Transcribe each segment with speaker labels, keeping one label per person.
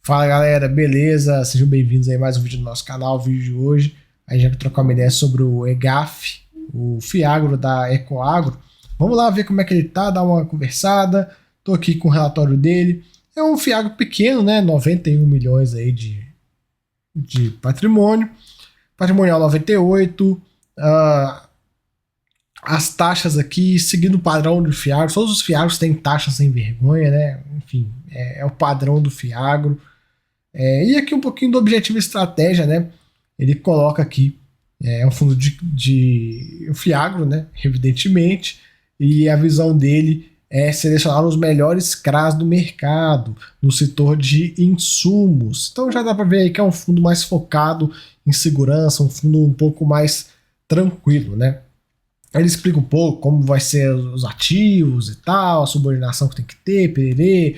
Speaker 1: Fala galera, beleza? Sejam bem-vindos aí a mais um vídeo do nosso canal. O vídeo de hoje a gente vai trocar uma ideia sobre o EGAF, o Fiagro da Ecoagro. Vamos lá ver como é que ele tá, dar uma conversada. Tô aqui com o relatório dele. É um Fiagro pequeno, né? 91 milhões aí de patrimônio. Patrimonial 98. As taxas aqui, seguindo o padrão do Fiagro. Todos os Fiagros têm taxas sem vergonha, né? Enfim, é o padrão do Fiagro. E aqui um pouquinho do objetivo e estratégia, né? Ele coloca aqui, é um fundo de Fiagro, né? Evidentemente, e a visão dele é selecionar os melhores CRAs do mercado, no setor de insumos. Então já dá para ver aí que é um fundo mais focado em segurança, um fundo um pouco mais tranquilo, né? Ele explica um pouco como vai ser os ativos e tal, a subordinação que tem que ter, pererê,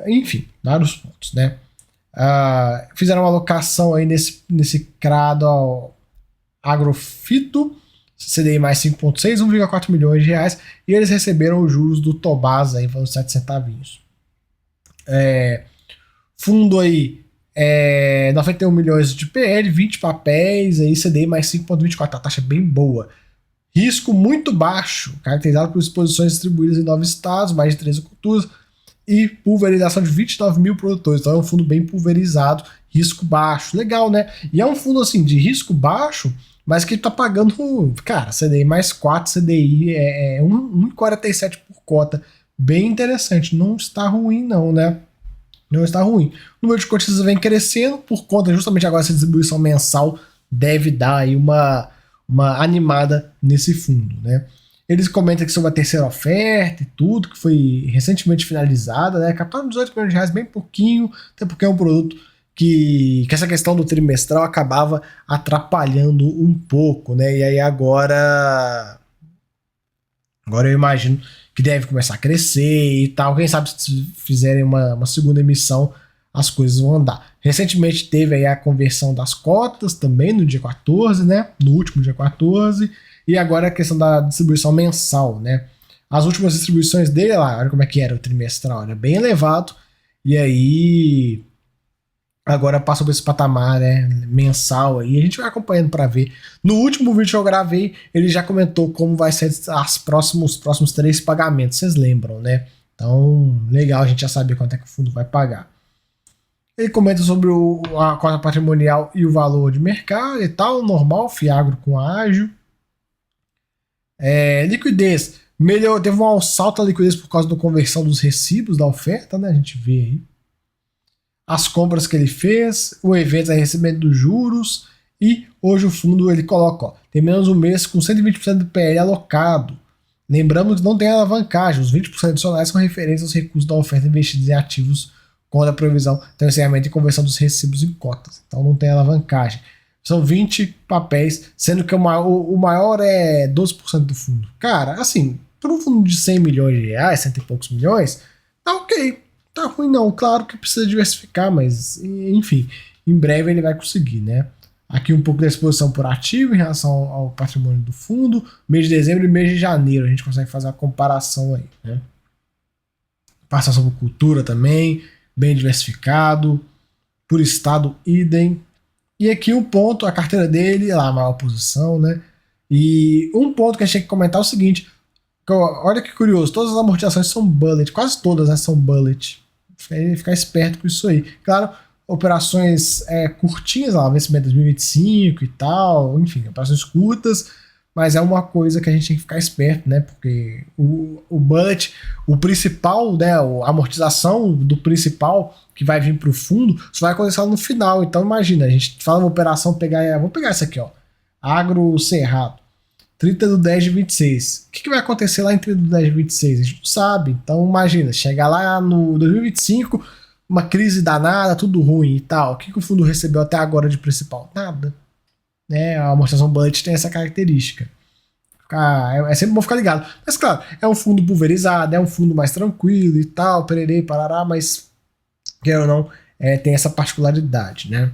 Speaker 1: enfim, vários pontos, né? Fizeram uma alocação aí nesse CRA do Agrofito, CDI mais 5,6, 1,4 milhões de reais, e eles receberam os juros do Tobás aí, falando 7 centavinhos. Fundo aí, 91 milhões de PL, 20 papéis, aí CDI mais 5,24, a taxa é bem boa. Risco muito baixo, caracterizado por exposições distribuídas em 9 estados, mais de 13 culturas, e pulverização de 29 mil produtores. Então é um fundo bem pulverizado, risco baixo. Legal, né? E é um fundo assim de risco baixo, mas que tá pagando, cara, CDI mais 4, CDI é 1,47 por cota. Bem interessante. Não está ruim não, né? Não está ruim. O número de cotistas vem crescendo por conta justamente agora essa distribuição mensal deve dar aí uma animada nesse fundo, né? Eles comentam aqui sobre a terceira oferta e tudo, que foi recentemente finalizada, né? Captaram 18 milhões de reais, bem pouquinho, até porque é um produto que essa questão do trimestral acabava atrapalhando um pouco, né? E aí agora eu imagino que deve começar a crescer e tal. Quem sabe se fizerem uma segunda emissão, as coisas vão andar. Recentemente teve aí a conversão das cotas também no dia 14, né? No último dia 14. E agora a questão da distribuição mensal, né? As últimas distribuições dele, lá, olha como é que era o trimestral, era bem elevado. E aí agora passa por esse patamar, né, mensal aí. A gente vai acompanhando para ver. No último vídeo que eu gravei, ele já comentou como vai ser os próximos 3 pagamentos, vocês lembram, né? Então, legal a gente já saber quanto é que o fundo vai pagar. Ele comenta sobre a cota patrimonial e o valor de mercado e tal, normal, Fiagro com ágil. Liquidez, teve um salto da liquidez por causa da conversão dos recibos da oferta, né? A gente vê aí. As compras que ele fez, o evento é recebimento dos juros, e hoje o fundo ele coloca, tem menos um mês com 120% do PL alocado. Lembramos que não tem alavancagem, os 20% adicionais são referentes aos recursos da oferta investidos em ativos quando a provisão tem o encerramento e conversão dos recibos em cotas. Então não tem alavancagem. São 20 papéis, sendo que o maior é 12% do fundo. Cara, assim, para um fundo de 100 milhões de reais, 100 e poucos milhões, tá ok. Tá ruim não, claro que precisa diversificar, mas enfim, em breve ele vai conseguir, né? Aqui um pouco da exposição por ativo em relação ao patrimônio do fundo, mês de dezembro e mês de janeiro, a gente consegue fazer uma comparação aí, né? Participação por cultura também, bem diversificado, por estado idem. E aqui um ponto, a carteira dele, lá a maior posição, né? E um ponto que a gente tem que comentar é o seguinte, olha que curioso, todas as amortizações são bullet, quase todas, né, são bullet. Ficar esperto com isso aí. Claro, operações curtinhas, lá, vencimento 2025 e tal, enfim, operações curtas, mas é uma coisa que a gente tem que ficar esperto, né? Porque o bullet, o principal, né, a amortização do principal que vai vir para o fundo, só vai acontecer lá no final. Então imagina, a gente fala uma operação, vamos pegar essa aqui, ó, Agro Cerrado, 30/10/26. O que vai acontecer lá em 30/10/26? A gente não sabe. Então imagina, chegar lá no 2025, uma crise danada, tudo ruim e tal. O que o fundo recebeu até agora de principal? Nada. Né? A amortização budget tem essa característica. É sempre bom ficar ligado. Mas claro, é um fundo pulverizado, é um fundo mais tranquilo e tal, pererê, parará, mas quer ou não, tem essa particularidade, né?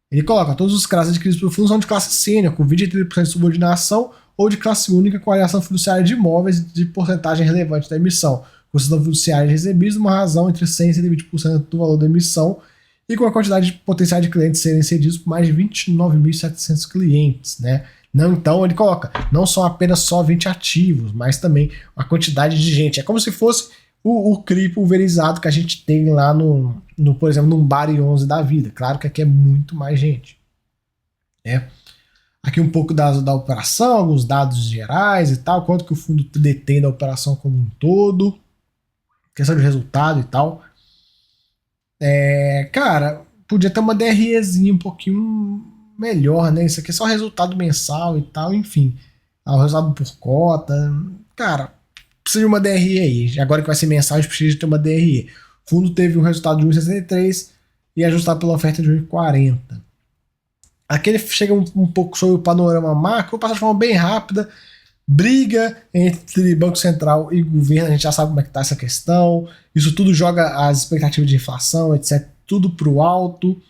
Speaker 1: Ele coloca, todos os CRAs adquiridos pelo fundo são de classe sênior, com 23% de subordinação, ou de classe única com alienação fiduciária de imóveis de porcentagem relevante da emissão, com decisão fiduciária recebida uma razão entre 100% e 120% do valor da emissão, e com a quantidade de potencial de clientes serem cedidos por mais de 29.700 clientes, né? Não, então ele coloca, não são apenas só 20 ativos, mas também a quantidade de gente. É como se fosse o CRI pulverizado que a gente tem lá por exemplo, num Bari 11 da vida. Claro que aqui é muito mais gente. Né? Aqui um pouco da operação, alguns dados gerais e tal, quanto que o fundo detém da operação como um todo, questão de resultado e tal. Cara, podia ter uma DREzinha um pouquinho melhor, né? Isso aqui é só resultado mensal e tal, enfim. O resultado por cota. Cara, precisa de uma DRE aí. Agora que vai ser mensal, a gente precisa de ter uma DRE. O fundo teve um resultado de 1,63 e ajustado pela oferta de 1,40. Aqui ele chega um pouco sobre o panorama macro, vou passar de forma bem rápida. Briga entre Banco Central e governo, a gente já sabe como é que tá essa questão. Isso tudo joga as expectativas de inflação, etc., tudo pro alto.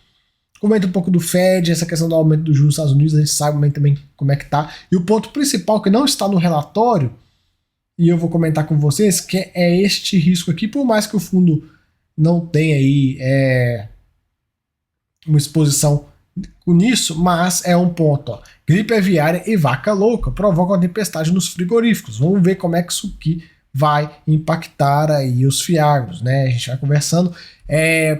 Speaker 1: Comenta um pouco do Fed, essa questão do aumento dos juros nos Estados Unidos, a gente sabe também como é que tá. E o ponto principal que não está no relatório, e eu vou comentar com vocês, que é este risco aqui, por mais que o fundo não tenha aí uma exposição nisso, mas é um ponto, ó. Gripe aviária e vaca louca provocam a tempestade nos frigoríficos. Vamos ver como é que isso aqui vai impactar aí os fiagros, né? A gente vai conversando.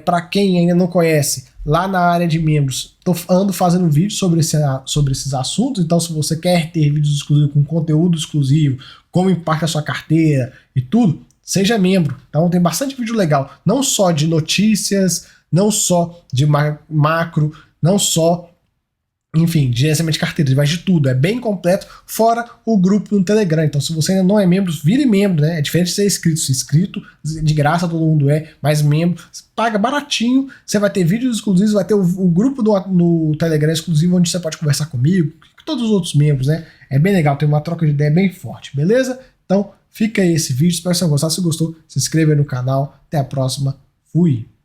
Speaker 1: Para quem ainda não conhece, lá na área de membros, ando fazendo vídeos sobre esses assuntos, então se você quer ter vídeos exclusivos com conteúdo exclusivo, como impacta a sua carteira e tudo, seja membro. Então tem bastante vídeo legal, não só de notícias, não só de macro, não só, enfim, de gerenciamento de carteira, mas de tudo, é bem completo, fora o grupo no Telegram. Então se você ainda não é membro, vire membro, né? É diferente de ser inscrito. Se inscrito, de graça todo mundo mas membro, paga baratinho, você vai ter vídeos exclusivos, vai ter o grupo no Telegram exclusivo, onde você pode conversar comigo, com todos os outros membros, né? É bem legal, tem uma troca de ideia bem forte, beleza? Então fica aí esse vídeo, espero que você tenha gostado. Se gostou, se inscreva aí no canal, até a próxima, fui!